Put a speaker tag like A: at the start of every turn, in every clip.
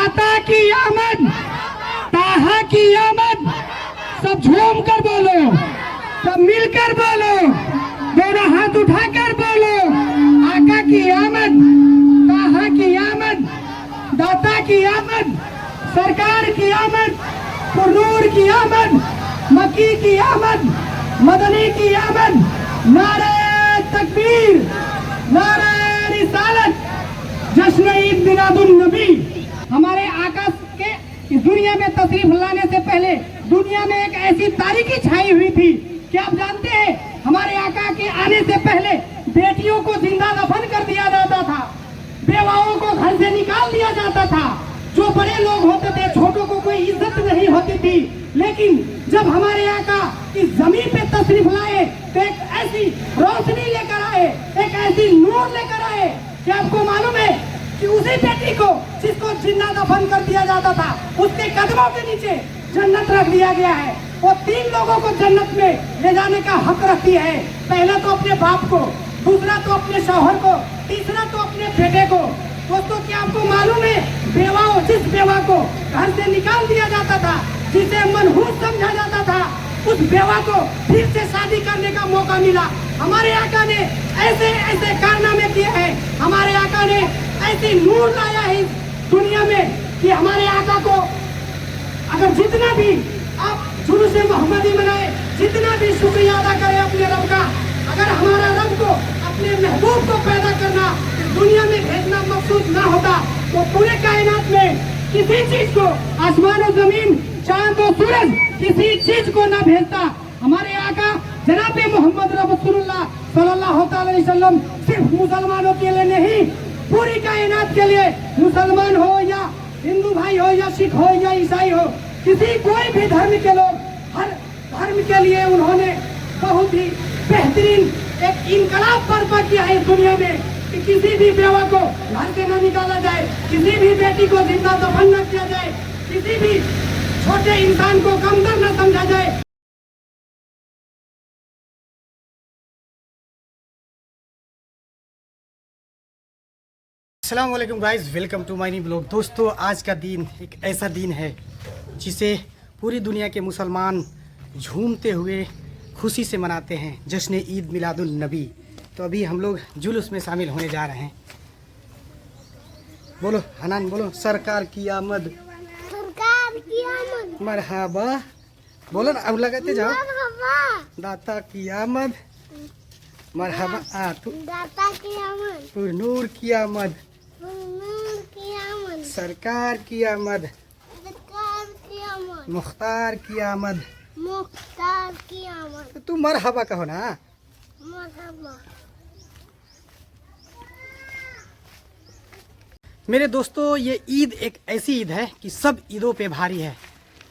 A: दाता की आमद, ताहा की आमद। सब झूम कर बोलो, सब मिलकर बोलो, दोनों हाथ उठाकर बोलो। आका की आमद, ताहा की आमद, दाता की आमद, सरकार की आमद, पुरनूर की आमद, मक्की की आमद, मदनी की आमद। नारे तकबीर, नारे रिसालत, जश्न ईद मिलादुन नबी। हमारे आका के इस दुनिया में तशरीफ लाने से पहले दुनिया में एक ऐसी तारीकी छाई हुई थी कि आप जानते हैं हमारे आका के आने से पहले बेटियों को जिंदा दफन कर दिया जाता था, बेवाओं को घर से निकाल दिया जाता था, जो बड़े लोग होते थे छोटों को कोई इज्जत नहीं होती थी। लेकिन जब हमारे आका इस जमीन पे तशरीफ लाए तो एक ऐसी रोशनी लेकर आए, एक ऐसी नूर लेकर आए कि आपको मालूम है कि उसी बेटी को जिसको जिंदा दफन कर दिया जाता था उसके कदमों के नीचे जन्नत रख दिया गया है। वो 3 लोगों को जन्नत में ले जाने का हक रखती है। पहला तो अपने बाप को, दूसरा तो अपने शौहर को, तीसरा तो अपने बेटे को। दोस्तों क्या आपको मालूम है बेवाओं, जिस बेवा को घर से निकाल दिया जाता था, जिसे मनहूस समझा जाता था, उस बेवा को फिर से शादी करने का मौका मिला। हमारे आका ने ऐसे ऐसे कारनामे किए हैं, हमारे आका ने ऐसी नूर लाया है इस दुनिया में कि हमारे आका को अगर जितना भी आप जुलूस मोहम्मदी मनाए, जितना भी शुक्रिया अदा करें अपने रब का, अगर हमारा रब को अपने महबूब को पैदा करना इस दुनिया में भेजना मकसूद ना होता तो पूरे कायनात में किसी चीज को, आसमान और जमीन, चांद और सूरज, किसी चीज को ना भेजता। हमारे आका जनाब मोहम्मद रसूलुल्लाह सल्लल्लाहु अलैहि वसल्लम सिर्फ मुसलमानों के लिए नहीं, पूरी कायनात के लिए, मुसलमान हो या हिंदू भाई हो या सिख हो या ईसाई हो, किसी कोई भी धर्म के लोग, हर धर्म के लिए उन्होंने बहुत ही बेहतरीन एक इनकलाब बर्पा किया है इस दुनिया में कि किसी भी बेवा को घर से न निकाला जाए, किसी भी बेटी को जिंदा दफन न किया जाए, किसी भी छोटे इंसान को कमतर न समझा जाए। अस्सलाम वालेकुम guys, welcome to my new blog. दोस्तों आज का दिन एक ऐसा दिन है जिसे पूरी दुनिया के मुसलमान झूमते हुए खुशी से मनाते हैं, जश्न ईद मिलादुल नबी। तो अभी हम लोग जुलूस में शामिल होने जा रहे हैं। बोलो हनान, बोलो सरकार की आमद,
B: सरकार की आमद,
A: मरहबा। बोलो ना, अब लगाते जाओ। दाता की आमद, मरहबा।
B: दाता की आमद,
A: पुरनूर की आमद,
B: पुरनूर की आमद,
A: सरकार की आमद,
B: सरकार की आमद,
A: मुख्तार की आमद।
B: मुख्तार की आमद।
A: तो तू मरहबा कहो ना।
B: मरहबा।
A: मेरे दोस्तों ये ईद एक ऐसी ईद है कि सब ईदों पे भारी है।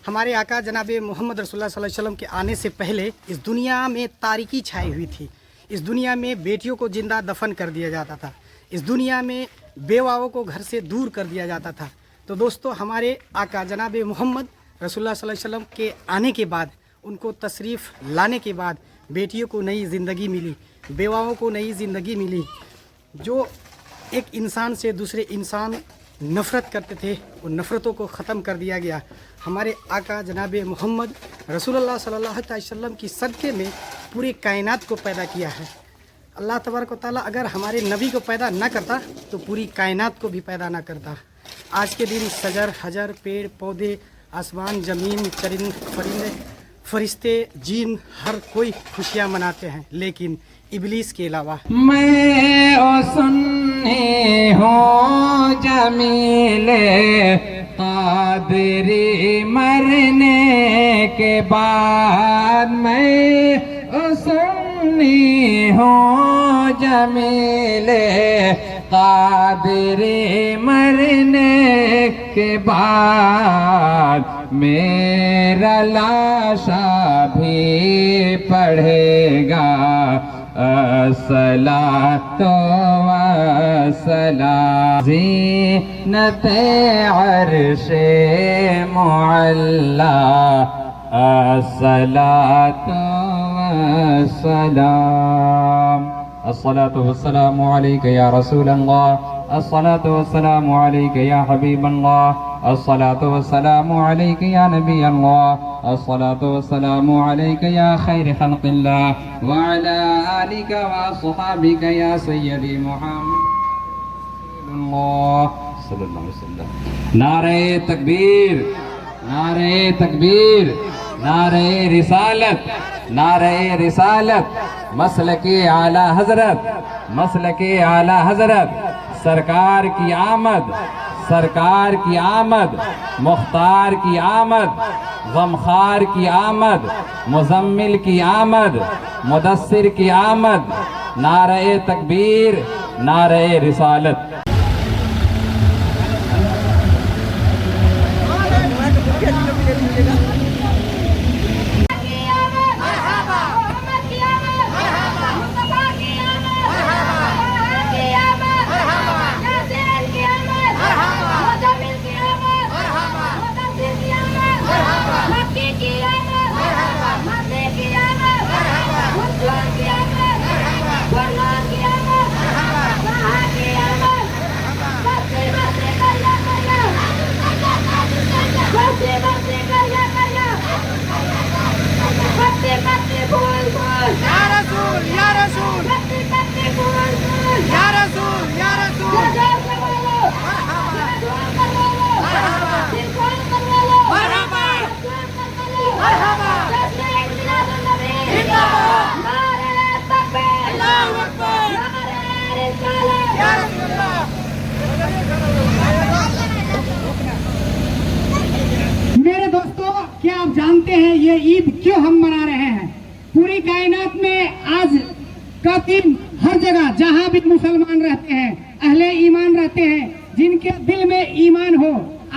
A: हमारे आका जनाब मोहम्मद रसूलुल्लाह सल्लल्लाहु अलैहि वसल्लम के आने से पहले इस दुनिया में तारीकी छाई हुई थी। इस दुनिया में बेटियों को जिंदा दफन कर दिया जाता था, इस दुनिया में बेवाओं को घर से दूर कर दिया जाता था। तो दोस्तों हमारे आका जनाब मोहम्मद रसूलुल्लाह सल्लल्लाहु अलैहि वसल्लम के आने के बाद, उनको तशरीफ़ लाने के बाद बेटियों को नई ज़िंदगी मिली, बेवाओं को नई ज़िंदगी मिली। जो एक इंसान से दूसरे इंसान नफ़रत करते थे, उन नफ़रतों को ख़त्म कर दिया गया। हमारे आका जनाब मोहम्मद रसूलुल्लाह सल्लल्लाहु अलैहि वसल्लम की सदक़े में पूरे कायनात को पैदा किया है। अल्लाह तबारक व तआला अगर हमारे नबी को पैदा ना करता तो पूरी कायनात को भी पैदा ना करता। आज के दिन सजर हजर, पेड़ पौधे, आसमान ज़मीन, चरिंद परिंदे, फरिश्ते, जिन, हर कोई खुशियाँ मनाते हैं, लेकिन इबलीस के अलावा।
C: मैं ओ सुन्नी हूँ जमीले कादरी मरने के बाद, मैं ओ सुन्नी हूँ जमीले कादरी मरने के बाद, मेरा लाशा भी पढ़ेगा अस्सलातु वस्सलाम ज़ीनते अर्शे मुअल्ला अस्सलातु वस्सलाम। अस्सलातु वस्सलामु अलैका या रसूल अल्लाह, अस्सलातु वस्सलामु अलैका या हबीब अल्लाह, अस्सलातु वस्सलामु अलैका या नबी अल्लाह, अस्सलातु वस्सलामु अलैका या खैर खल्क़िल्लाह व अला आलिका व अस्हाबिका या सय्यदी मुहम्मद सल्लल्लाहु अलैहि वसल्लम। नारे तकबीर, नारे तकबीर, नारे रिसालत, नारे रिसालत, मसलके आला हजरत, मसलके आला हजरत, सरकार की आमद, सरकार की आमद, मुख्तार की आमद, गमखार की आमद, मुजम्मिल की आमद, मुदस्सिर की आमद, नारे तकबीर, नारे रिसालत।
A: मेरे दोस्तों, क्या आप जानते हैं ये ईद क्यों हम मना रहे हैं? पूरी कायनात में आज का दिन हर जगह जहां भी मुसलमान रहते हैं, अहले ईमान रहते हैं, जिनके दिल में ईमान हो,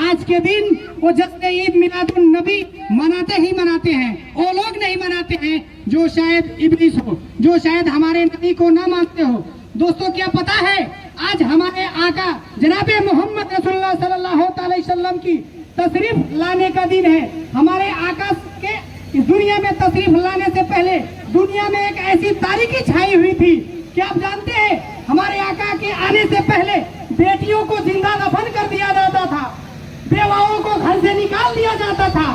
A: आज के दिन वो जश्न ईद मिलादुन नबी मनाते ही मनाते हैं। वो लोग नहीं मनाते हैं जो शायद इब्लीस हो, जो शायद हमारे नबी को ना मानते हो। दोस्तों, क्या पता है आज हमारे आका जनाबे मोहम्मद रसूलुल्लाह सल्लल्लाहु अलैहि वसल्लम की तशरीफ लाने का दिन है। हमारे आका के इस दुनिया में तशरीफ लाने से पहले दुनिया में एक ऐसी तारीकी छाई हुई थी कि आप जानते हैं हमारे आका के आने से पहले बेटियों को जिंदा दफन कर दिया जाता था, बेवाओं को घर से निकाल दिया जाता था,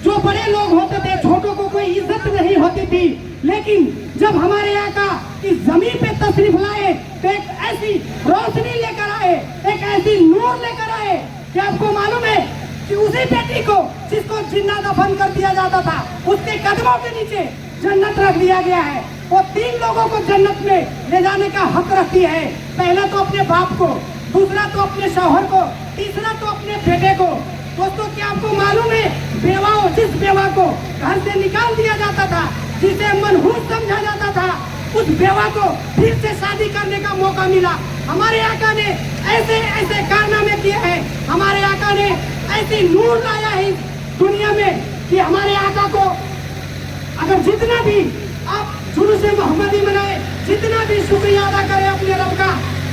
A: जो बड़े लोग होते थे छोटों को कोई इज्जत नहीं होती थी। लेकिन जब हमारे आका इस जमीन पे तशरीफ लाए तो एक ऐसी रोशनी लेकर आए, एक ऐसी नूर लेकर आए कि आपको मालूम है कि उसी बेटी को जिसको जिंदा दफन कर दिया जाता था उसके कदमों के नीचे जन्नत रख दिया गया है। वो 3 लोगों को जन्नत में ले जाने का हक रखती है। पहला तो अपने बाप को, दूसरा तो अपने शौहर को, तीसरा तो अपने बेटे को। दोस्तों, क्या आपको मालूम है बेवाओं, जिस बेवा को घर से निकाल दिया जाता था, जिसे मनहूस समझा जाता था, उस बेवा को फिर से शादी करने का मौका मिला। हमारे आका ने ऐसे ऐसे कारनामे किए हैं, हमारे आका ने ऐसी नूर लाया है दुनिया में कि हमारे आका को अगर जितना भी आप जुलूस मोहम्मदी मनाए, जितना भी शुक्रिया अदा करें अपने रब का,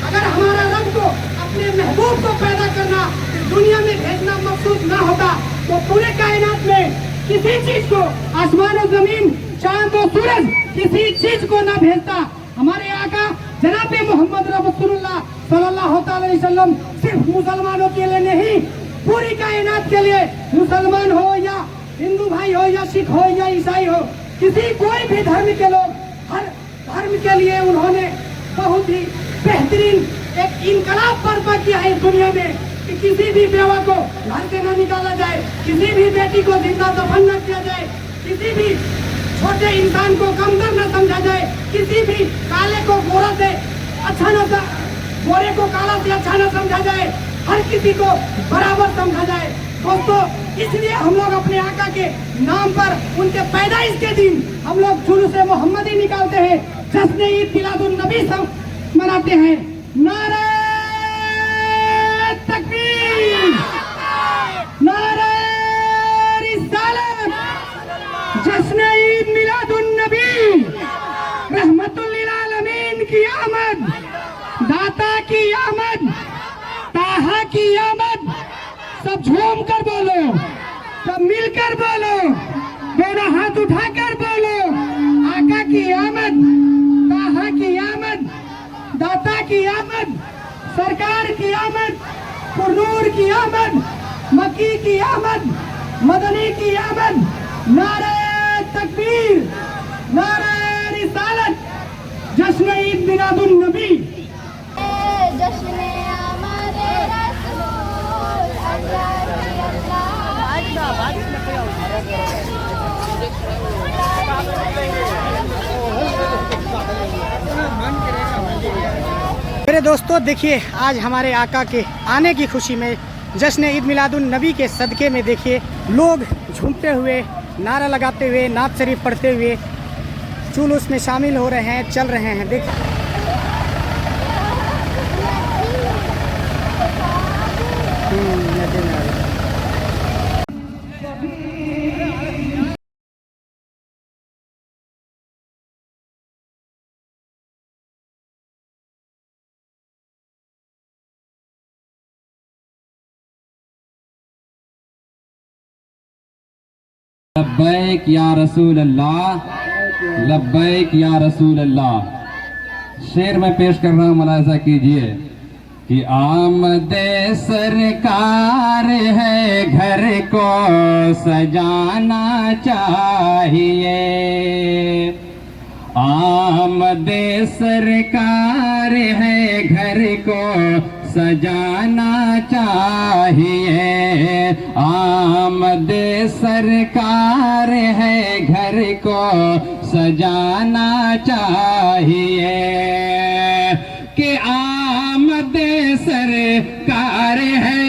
A: अगर हमारा रब को, अपने महबूब को पैदा करना, दुनिया में भेजना मकसूद ना होता तो पूरे कायनात में किसी चीज को, आसमान और जमीन, चांद और सूरज, किसी चीज को ना भेजता। हमारे आका जनाबे मोहम्मद रसूलुल्लाह सल्लल्लाहु अलैहि वसल्लम सिर्फ मुसलमानों के लिए नहीं, पूरी कायनात के लिए, मुसलमान हो या हिंदू भाई हो या सिख हो या ईसाई हो, किसी कोई भी धर्म के लोग, हर धर्म के लिए उन्होंने बहुत ही बेहतरीन एक इनकलाब बर्पा किया है इस दुनिया में कि किसी भी बेवा को घर से न निकाला जाए, किसी भी बेटी को जिंदा दफन न किया जाए, किसी भी छोटे इंसान को कमतर न समझा जाए, किसी भी काले को गोरा से अच्छा न, गोरे को काला से अच्छा न समझा जाए, हर किसी को बराबर समझा जाए। दोस्तों, इसलिए हम लोग अपने आका के नाम पर, उनके पैदाइश के दिन हम लोग जुलूस मोहम्मदी निकालते हैं, जश्न ईद मिलादुन नबी सब मनाते हैं। नारे तकबीर, नारे रिसालत, जश्न ईद मिलादुन नबी, रहमतुल लिल आलमीन की आमद, दाता की आमद, ताहा की आमद। सब झूम कर बोलो, सब मिलकर बोलो, दोनों हाथ उठाकर बोलो, आका की आमद, ताहा की आमद, की आमद, सरकार की आमद, कुरनूर की आमद, मक्की की आमद, मदनी की आमद, नारे तकबीर, नारे रिसालत, जश्न ईद मिलादुन नबी।
B: जश्न हमारे रसूल अल्लाह की
D: मेरे दोस्तों देखिए, आज हमारे आका के आने की खुशी में जश्न ईद मिलादुन नबी के सदक़े में देखिए लोग झूमते हुए, नारा लगाते हुए, नात शरीफ पढ़ते हुए जुलूस में शामिल हो रहे हैं, चल रहे हैं। देखिए
C: लब्बैक या रसूल अल्लाह, लब्बैक या रसूल अल्लाह। शेर में पेश कर रहा हूँ, मुलाहिजा कीजिए कि आमदे सरकार है, घर को सजाना चाहिए। आमदे सरकार है, घर को सजाना चाहिए। आमदे सरकार है, घर को सजाना चाहिए। कि आमदे सरकार है,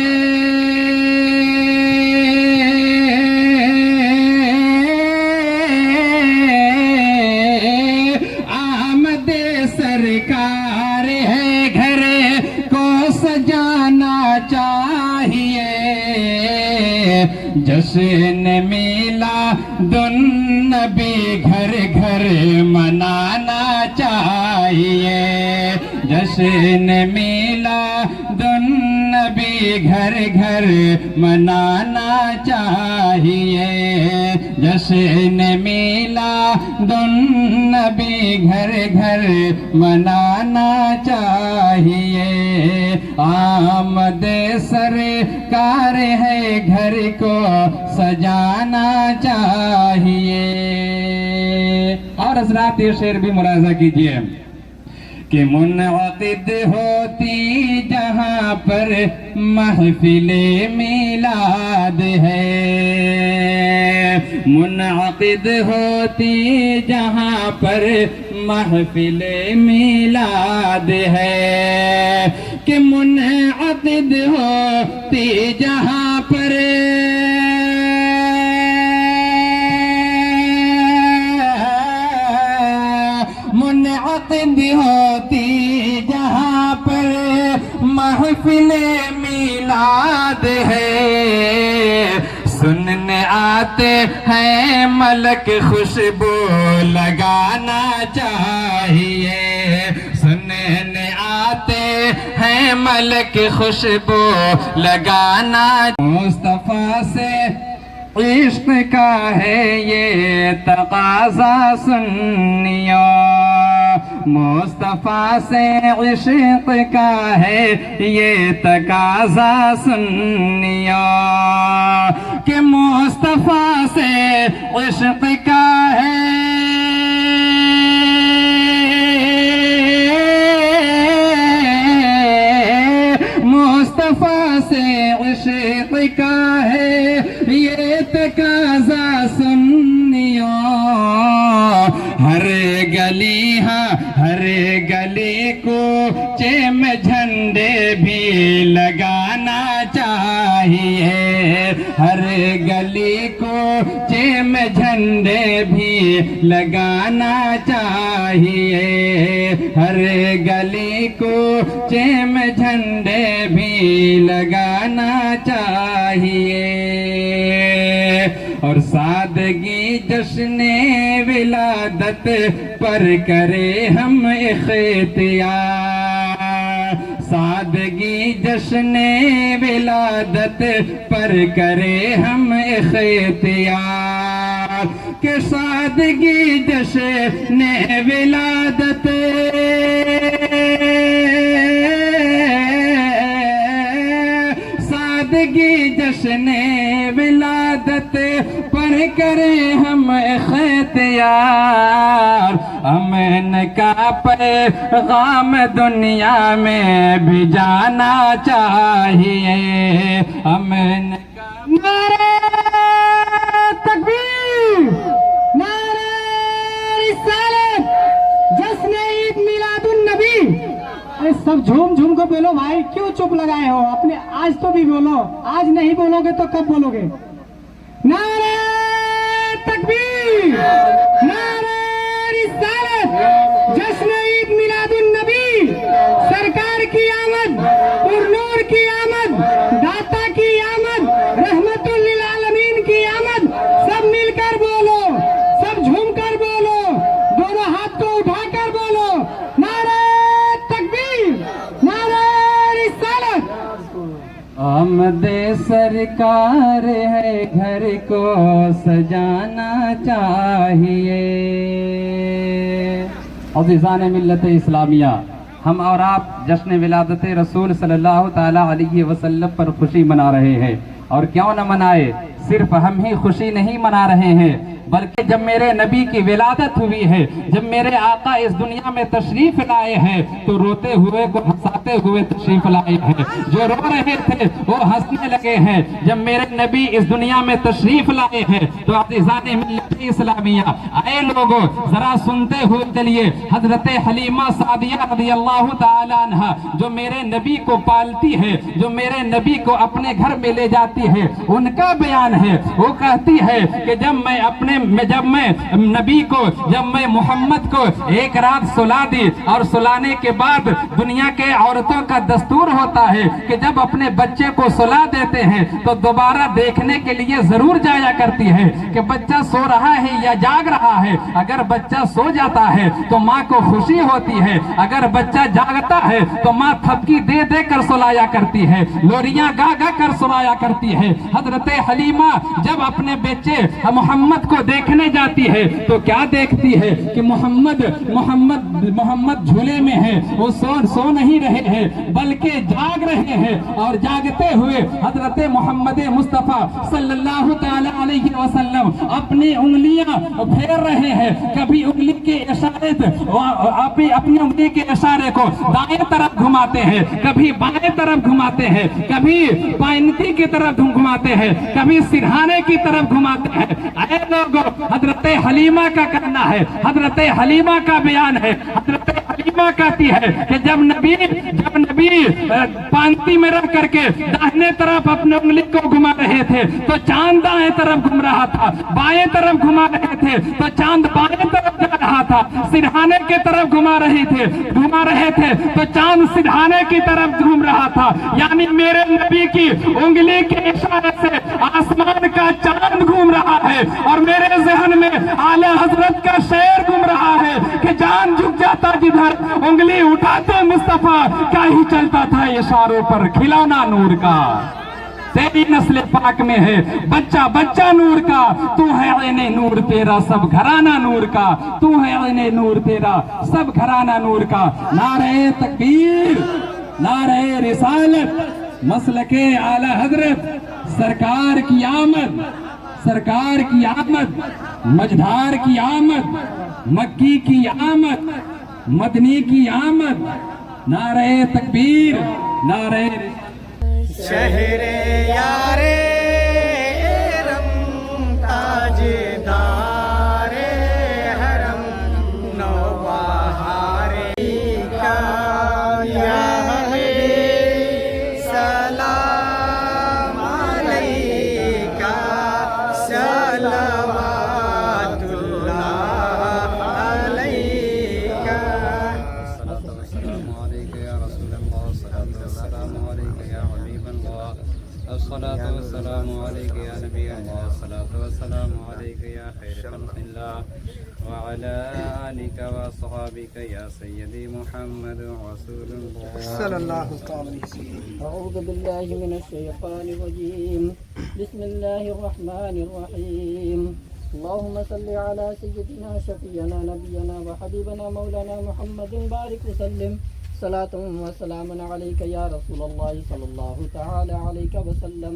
C: आमदे सरकार है, घर को सजाना चाहिए। जश्न मिलादुन नबी घर घर मनाना चाहिए। जश्न मिलादुन नबी घर घर मनाना चाहिए। जश्न मिलादुन नबी घर घर मनाना चाहिए। आमद सरकार है, घर को सजाना चाहिए। और हज़रात ये शेर भी मुलाहिजा कीजिए कि मुनअक़िद होती जहाँ पर महफिले मिलाद है। मुनअक़िद होती जहाँ पर महफिले मिलाद है। कि मुनअक़िद होती जहाँ पर मुनअक़िद होती जहाँ पर महफिले मिलाद है। सुनने आते हैं मलक, खुशबू लगाना चाहिए। सुनने आते हैं मलक, खुशबू लगाना। मुस्तफा से इश्क का है ये तकाज़ा सुन्नियो। मुस्तफा से इश्क का है ये तकाज़ा सुन्नियो। कि मुस्तफा से इश्क का है, मुस्तफा से इश्क का है ये तकाज़ा सुन्नियो। हर गली, हाँ हर गली को चेम झंडे भी लगाना चाहिए। हर गली को चेम झंडे भी लगाना चाहिए। हर गली को चेम झंडे भी लगाना चाहिए। और सादगी जश्ने विलादत पर करे हम इख्तियार। सादगी जश्ने विलादत पर करे हम इख्तियार। के सादगी जश्ने विलादत जश्न विलादत पर करे हम इख्तियार, अमन का पैगाम दुनिया में भी जाना चाहिए। अमन का
A: नारे तकबीर, नारे रिसालत, जश्न ईद मिलादुन नबी। अरे सब झूम झूम को बोलो भाई, क्यों चुप लगाए हो? अपने आज तो भी बोलो, आज नहीं बोलोगे तो कब बोलोगे? नारे तकबीर, नारे रिसालत, जश्न ईद मिलादुन नबी। सरकार की आमद, पुरनूर की आमद, दाता की आमद, रहमतुल लिल आलमीन की आमद। सब मिलकर बोलो, सब झूमकर बोलो, दोनों हाथ को उठाकर बोलो, नारे तकबीर, नारे रिसालत।
C: आमदे सरकार है, घर को सजाना चाहिए। अज़ीज़ान मिल्लत इस्लामिया, हम और आप जश्न विलादत रसूल सल्लल्लाहु ताला अलैहि वसल्लम पर खुशी मना रहे हैं। और क्यों न मनाए, सिर्फ हम ही खुशी नहीं मना रहे हैं, बल्कि जब मेरे नबी की विलादत हुई है, जब मेरे आका इस दुनिया में तशरीफ लाए हैं, तो रोते हुए को हंसाते हुए तशरीफ लाए हैं। जो रो रहे थे वो हंसने लगे हैं। जब मेरे नबी इस दुनिया में तशरीफ लाए हैं, तो अज़ीज़ान मिल्लत इस्लामिया, आए लोगों जरा सुनते हुए चलिए। हजरत हलीमा सादिया रज़ियल्लाहु ताला अन्हा, जो मेरे नबी को पालती है, जो मेरे नबी को अपने घर में ले जाती है, उनका बयान है। वो कहती है कि जब मैं नबी को, जब मैं मोहम्मद को एक रात सुला दी, और सुलाने के बाद दुनिया के औरतों का दस्तूर होता है कि जब अपने बच्चे को सुला देते हैं तो दोबारा देखने के लिए जरूर जाया करती है कि बच्चा सो रहा है या जाग रहा है। अगर बच्चा सो जाता है तो माँ को खुशी होती है, अगर बच्चा जागता है तो माँ थपकी दे दे कर सुलाया करती है, लोरियां गा गा कर सुलाया करती है। हजरत हलीमा जब अपने बच्चे मोहम्मद को देखने जाती है तो क्या देखती है कि मोहम्मद झूले में है, वो सो नहीं रहे हैं बल्कि जाग रहे हैं। और जागते हुए हजरत मोहम्मद मुस्तफा सल्लल्लाहु ताला अलैहि वसल्लम अपनी उंगलियां फेर रहे हैं। कभी उंगली के इशारे, अपनी उंगली के इशारे को दाएं तरफ घुमाते हैं, कभी बाएं तरफ घुमाते हैं, कभी पायनती की तरफ घुमाते हैं, कभी सिरहाने की तरफ घुमाते हैं। ऐ लोगों, हजरत हलीमा का कहना है, हजरत हलीमा का बयान है, हजरत हलीमा कहती है कि जब नबी पांती में रह करके दाहिने तरफ अपने उंगली को घुमा रहे थे तो चांद दाएं तरफ घूम रहा था, बाएं तरफ घुमा रहे थे तो चांद बाएं तरफ जा रहा था, सिरहाने की तरफ घुमा रहे थे तो चांद सिरहाने की तरफ घूम रहा था। यानी मेरे नबी की उंगली के इशारे से आसमान का चांद घूम रहा है और मेरे जहन में आले हजरत का शेर घूम रहा है कि जान झुक जाता जिधर, उंगली उठाते मुस्तफा का ही चलता था इशारों पर खिलौना नूर का। तेरी नस्ल पाक में है बच्चा बच्चा नूर का, तू है ऐने नूर तेरा सब घराना नूर का, तू है ऐने नूर तेरा सब घराना नूर का। नारे तकबीर, नारे रिसालत, मसलके आला हजरत, सरकार की आमद, सरकार की आमद, मझधार की आमद, मक्की की आमद, मदनी की आमद। नारे तकबीर, नारे
D: शहरे यारे रम ताजदारे हरम नौबहारे का या सलाम अलैका सलवातुल्लाह अलैका।
C: अस्सलातु वस्सलामु अलैका या नबी अल्लाह, अस्सलातु वस्सलामु अलैका या खैर खल्क़िल्लाह व अला आलिका व अस्हाबिका या सय्यदी मुहम्मद रसूलुल्लाह
D: सल्लल्लाहु अलैहि वसल्लम।
E: अऊज़ु बिल्लाहि मिनश शैतानिर रजीम। बिस्मिल्लाहिर रहमानिर रहीम। अल्लाहुम्मा सल्लि अला सय्यिदिना शफीना नबियना व हबीबना मौलाना मुहम्मदिन बारिक वसल्लिम। सलातुम व सलामुन अलैका या रसूलल्लाह सल्लल्लाहु तआला अलैहि वसल्लम।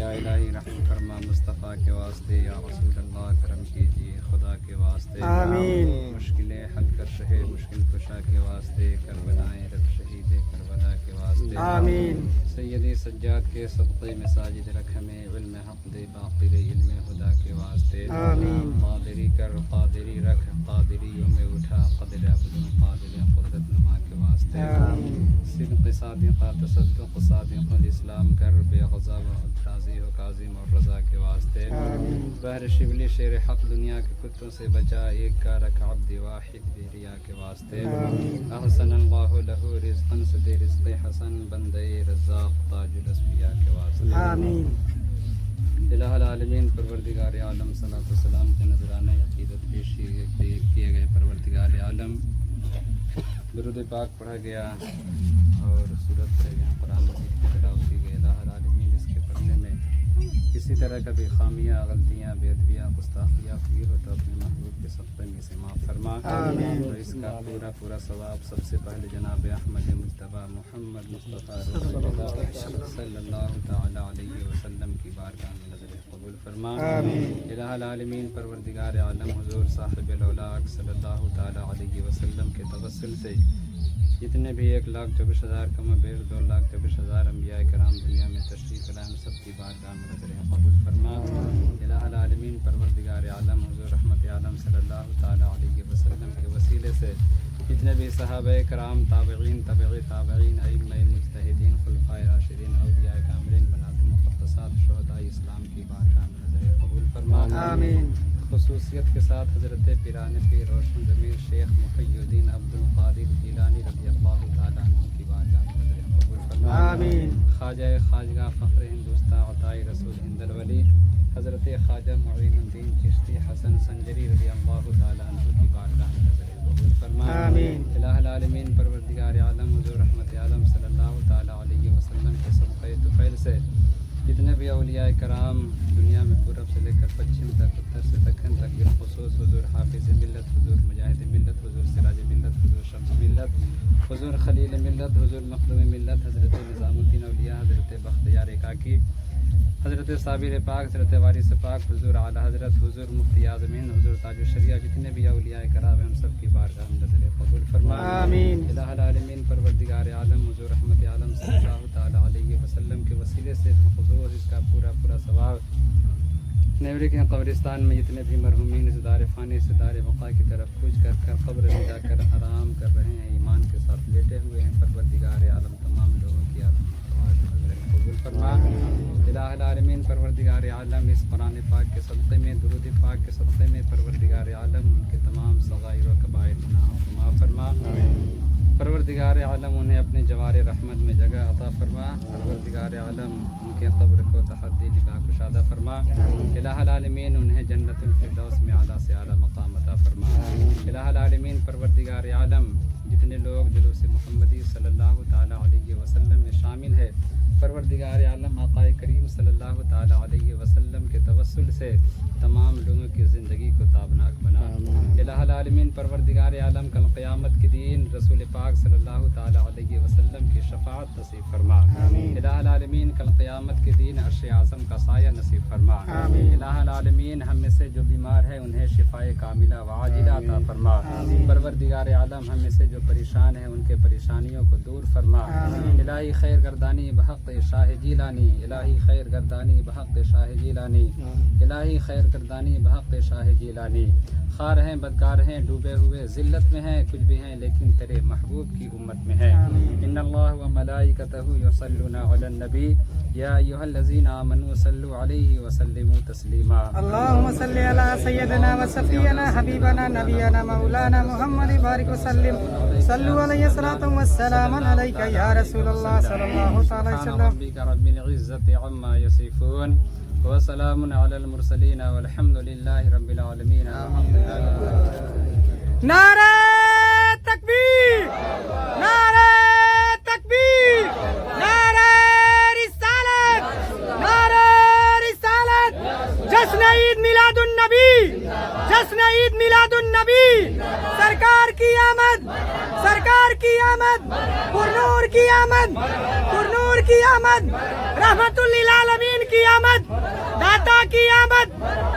C: या इलाही रहम फरमा मुस्तफ़ा के वास्ते या रसूल अल्लाह करम कीजिए खुदा के वास्ते
D: आमीन।
C: मुश्किलें हल कर शहे मुश्किल कुशा के वास्ते करबलाएं रख शहीद करबला के वास्ते
D: आमीन।
C: सैयदी सज्जाद के सदक़े मसाजिद रख हमें इल्म हक़ दे बाक़िल इल्म खुदा के वास्ते
D: आमीन।
C: क़ादिरी कर क़ादिरी रख क़ादिरियों में उठा क़दर अब्दुल क़ादिर क़ुदरत नुमा के वास्ते सिद्क़ सादिक़ा तसद्दुक़ सादिक़ुल इस्लाम कर बेग़ज़ा व राज़ी हो काज़िम और रज़ा के वास्ते बहर शिबली शेर हक़ दुनिया के कुत्तों से बचा एक का रख अब्द वाहिद बेरिया के वास्ते अहसनल्लाहु लहू रिज़्क़न सदे रिज़्क़ हसन बंदे रज़्ज़ाक़ ताजुल अस्फ़िया के वास्ते
D: आमीन।
C: इलाहुल आलमीन परवरदिगार आलम सलातो सलाम के नजराना अक़ीदत पेशी किए गए परवरदिगार आलम दुरूद पाक पढ़ा गया और सूरत से यहाँ कुरान मजीद की तिलावत की गई। इलाहुल आलमीन इसके पढ़ने में किसी तरह का भी खामियाँ गलतियाँ बेअदबियाँ गुस्ताखियाँ हुई हो तो अपने महबूब के सख्ते में से माफ़ फरमा और इसका पूरा पूरा सवाब सबसे पहले जनाब अहमद मुज्तबा मोहम्मद मुस्तफ़ा सल्लल्लाहु तआला अलैहि वसल्लम की बारगाह में नज़र कबूल फरमा। इलाहुल आलमीन परवरदिगार आलम हुज़ूर साहिबुल औलाद सल्लल्लाहु तआला अलैहि वसल्लम के तवस्सुल से जितने भी 1,24,000 कम बेर 2,24,000 अम्बिया कराम दुनिया में तशरीफ़ लाए सबकी बारगाह में नज़र कबूल फरमा। इलाहुल आलमीन परवरदिगार आलम हुज़ूर रहमत आलम सल्लल्लाहु तआला अलैहि वसल्लम के वसीले से जितने भी सहाबा कराम ताबईन तबई ताबईन अइम्मा मुज्तहिदीन खुलफाए राशिदीन औलिया कामिलीन बनात मुक़द्दसात शुहदाए इस्लाम की बारगाह में नज़र कबूल फरमा। आमीन। खसूसियत के साथ हज़रत पिरान पीर रोशन ज़मीर शेख मुहय्यिद्दीन अब्दुल क़ादिर जीलानी रज़ियल्लाहु ताला अन्हु की बारगाह में नज़र कबूल फरमाएं।
D: आमीन।
C: ख्वाजा खाजगा फ़ख्र हिंदुस्तान अताई रसूल हिंदल वली हज़रत ख्वाजा मुईनुद्दीन चिश्ती हसन संजरी रज़ियल्लाहु ताला अन्हु की बारगाह में नज़र कबूल फरमाएं।
D: आमीन।
C: इलाहुल आलमीन परवरदिगार आलम हुज़ूर रहमत आलम सल्लल्लाहु ताला अलैहि वसल्लम के सदक़े तुफ़ैल से जितने भी औलिया कराम दुनिया में पूरब से लेकर पश्चिम तक, उत्तर से दक्षिण तक, बिलखुसूस हुज़ूर हाफिज़ मिल्लत, हुज़ूर मुजाहिद मिल्लत, हुज़ूर सिराज मिल्लत, हुज़ूर शम्स मिल्लत, हुज़ूर खलील मिल्लत, हुज़ूर मखदूम मिल्लत, हज़रत निज़ामुद्दीन औलिया, हज़रत बख्तियार काकी, हज़रत साबिर पाक, हज़रत वारिस पाक, हुज़ूर आला हज़रत, हुज़ूर मुफ्ती आज़मीन, हुज़ूर ताजुश शरिया, जितने भी औलिया कराम हैं हम सब की बारगाह में नज़र कबूल फरमाएं।
D: आमीन।
C: इलाहुल आलमीन परवरदिगार आलम हुज़ूर रहमत आलम सल्लल्लाहु ताला अलैहि वसल्लम के वसीले से हुज़ूर इसका पूरा सवाब नेवरी के कब्रिस्तान में जितने भी मरहूमीन इस दार फ़ानी से दार बक़ा की तरफ कूच कर कब्र में जाकर आराम कर रहे हैं, ईमान के साथ लेटे हुए हैं, परवरदिगार आलम तमाम लोगों की कबूल फरमा। इलाहुल आलमीन परवरदिगार आलम इस कुरान पाक के सदक़े में, दुरूद पाक के सदक़े में परवरदिगार आलम उनके तमाम सग़ाइर व कबाइर गुनाह माफ़ फरमा। परवरदिगार आलम उन्हें अपने जवार रहमत में जगह अता फरमा। परवरदिगार आलम उनके क़ब्र को तहद्दी निगाह कुशादा फरमा। इलाहुल आलमीन उन्हें जन्नतुल फिरदौस में आला से आला मकाम अता फरमा। इलाहुल आलमीन परवरदिगार आलम जितने लोग जुलूस मुहम्मदी सल्लल्लाहु ताला अलैहि वसल्लम में शामिल है, परवरदिगार आलम आक़ाए करीम सल्लल्लाहु ताला अलैहि वसल्लम के तवस्सुल से तमाम लोगों की ज़िंदगी को ताबनाक बना। इलाहुल आलमीन परवरदिगार आलम कल क़यामत के दिन रसूल पाक सल्लल्लाहु ताला अलैहि वसल्लम की शफ़ाअत नसीब फरमा। इलाहुल आलमीन कल क़यामत के दिन अर्श आज़म का साया नसीब फरमा। इलाहुल आलमीन हम में से जो बीमार है उन्हें शिफ़ाए कामिला व आजिला अता फरमा। परवरदिगार आलम हम में से जो परेशान है उनके परेशानियों को दूर फरमा। इलाही खैर गर्दानी बहक़ शाह जीलानी, इलाही खैर गर्दानी बहक़ शाह जीलानी, इलाही खैर गर्दानी बहक़ शाह जीलानी। खार हैं, बदकार हैं, डूबे हुए ज़िल्लत में हैं, कुछ भी हैं लेकिन तेरे महबूब की उम्मत में हैं। इन्नल्लाह व मलाइकतहु युसल्लूना अलन नबी या अय्युहल्लज़ीना आमनू सल्लु अलैहि व सल्लिमू तस्लीमा।
D: अल्लाहुम्मा सल्लि अला सय्यदिना व सफ़ियना हबीबना नबियना मौलाना मुहम्मद बारिक वसल्लिम सल्लु अलैहि सलातु व सलामन अलैका या रसूलल्लाह सल्लल्लाहु अलैहि वसल्लम।
C: रब्बिका रब्बिल इज़्ज़ति अम्मा यसिफून व सलामुन अलल मुरसलीन वल्हम्दुलिल्लाहि रब्बिल आलमीन।
D: नारे तकबीर, नारे तकबीर, नारे रिसालत, नारे रिसालत। जश्न ईद मिलादुन नबी, जश्न ईद मिलादुन नबी। सरकार की आमद, सरकार की आमद, पुरनूर की आमद, पुरनूर की आमद, रहमतुल लिल आलमीन की आमद, दाता की आमद,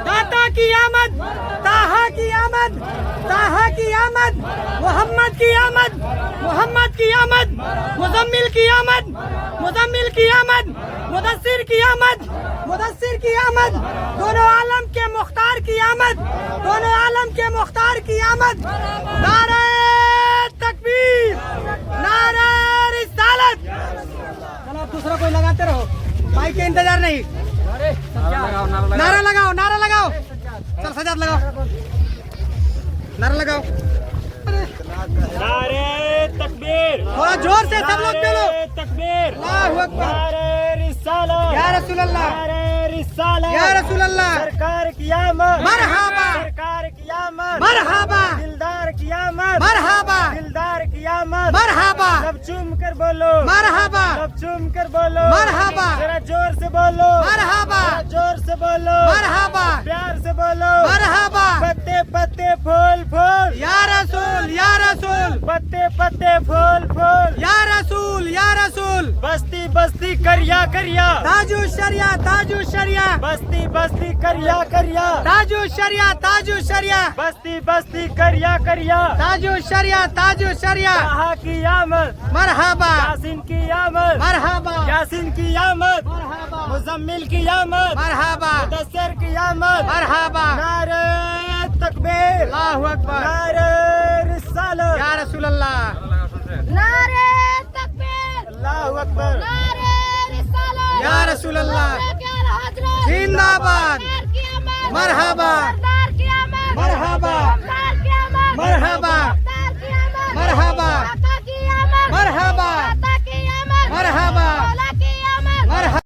D: दाता की आमद, ताहा की आमद, ताहा की आमद, मोहम्मद की आमद, मोहम्मद की आमद, मुज़म्मिल की आमद, मुज़म्मिल की आमद, मुदस्सिर की आमद, मुदस्सिर की आमद, दोनों आलम के मुख्तार की आमद, दोनों आलम के मुख्तार की आमद। नारे तकबीर, नारे रिसालत। चलो आप दूसरा कोई लगाते रहो, माइक के इंतजार नहीं। नारा लगाओ, नारा लगाओ, चल सजाद लगाओ, नारा लगाओ।
F: नारे तकबीर,
D: थोड़ा जोर से सब लोग बोलो।
F: तकबीर,
D: अल्लाहु अकबर।
F: नारे रिसालत,
D: या रसूल अल्लाह,
F: नारे रिसालत,
D: या रसूल अल्लाह।
F: सरकार की आमद,
D: मरहबा,
F: सरकार की आमद,
D: मरहबा,
F: दिलदार की आमद,
D: मरहबा,
F: दिलदार की आमद,
D: मरहबा,
F: सब चूम कर बोलो,
D: मरहबा,
F: सब चूम कर बोलो,
D: मरहबा,
F: जरा जोर से बोलो,
D: मरहबा,
F: जरा जोर से बोलो,
D: मरहबा,
F: प्यार से बोलो,
D: मरहबा।
F: पत्ते पत्ते फूल फूल,
D: या रसूल, या रसूल,
F: पत्ते पत्ते फूल फूल,
D: या रसूल, या रसूल।
F: बस्ती बस्ती करिया करिया,
D: ताजु शरिया, ताजु शरिया,
F: बस्ती बस्ती करिया करिया,
D: ताजु शरिया, ताजु शरिया,
F: बस्ती बस्ती करिया करिया,
D: ताजु शरिया, ताजु शरिया।
F: ताहा की आमद,
D: मरहबा,
F: यासीन की आमद,
D: मरहबा,
F: यासीन की आमद,
D: मरहबा,
F: मुजम्मिल की आमद,
D: मरहबा,
F: मुदस्सिर की आमद,
D: मरहबा।
F: नारे तकबीर,
D: अल्लाहु अकबर।
F: नारे रिसालत,
D: या रसूल अल्लाह।
B: नारे तकबीर,
F: अल्लाहु अकबर,
B: नारे रिसालत,
D: या रसूल अल्लाह।
B: हज़रत
D: जिंदाबाद, मरहबा।